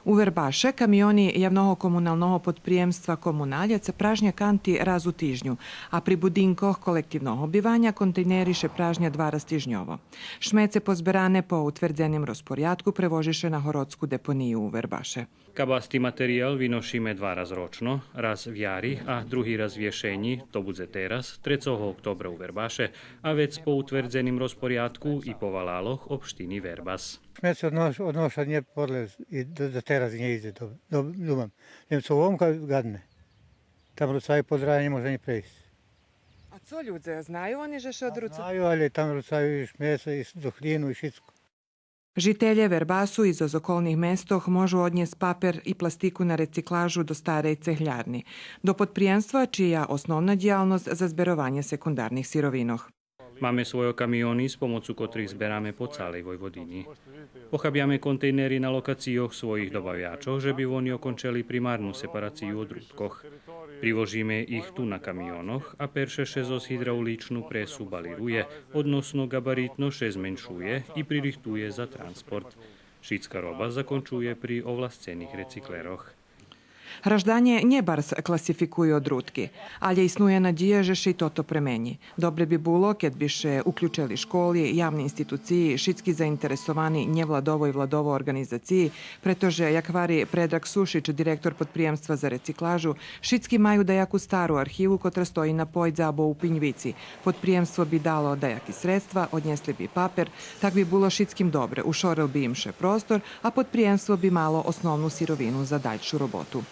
U Verbaše kamioni javnoho komunalnoho podprijemstva Komunaljaca pražnja kanti raz u tižnju, a pri budinkoh kolektivnog obivanja kontejneriše pražnja 2 raz tižnjovo. Šmece pozberane po utvrdzenim rozporjadku prevožiše na horodsku deponiju u Verbaše. Kabasti materijal vynošíme 2 raz ročno, raz v jari a druhý raz v ješení, to bude teraz, 3. oktobra u Verbaše, a vec po utvrdzenim rozporjadku i po valaloh opštini Verbas. Šmece odnoša nje podlez i da teraz nje ide do dumam. Njemco u ovom gadne. Tam rucaju podraja ne može ni prejsti. A co ljudze, znaju oni že še odruca? Znaju, ali tam rucaju i šmece, i dohlinu, i šicko. Žitelje Verbasu iz okolnih mestoh možu odnjes paper i plastiku na reciklažu do stare cehljarni, do podprijenstva čija osnovna djelatnost za zberovanje sekundarnih sirovinoh. Máme svoje kamiony, s pomocu ktorých zberáme po celej Vojvodini. Pochabiame kontejnery na lokacijoch svojich dobavljačov, že by oni okončili primárnu separáciu od rúdkoch. Privožíme ich tu na kamionoch a peršeše zo hydrauličnú presu baliruje, odnosno gabaritno še zmenšuje i pririchtuje za transport. Šitska roba zakončuje pri ovlascených recikleroch. Hraždanje nje bar klasifikuju od rutki, ali isnuje nadija že še i toto premeni. Dobre bi bilo, kad bi še uključili školi, javne instituciji, šitski zainteresovani nevladovo i vladovo organizaciji, pretože, jak vari Predrag Sušić, direktor podprijemstva za reciklažu, šitski maju dajaku staru arhivu kotra stoji na Pojdza u Pinjvici. Podprijemstvo bi dalo dajaki sredstva, odnjesli bi paper, tak bi bilo šitskim dobre, ušoril bi im še prostor, a podprijemstvo bi malo osnovnu sirovinu za daljšu robotu.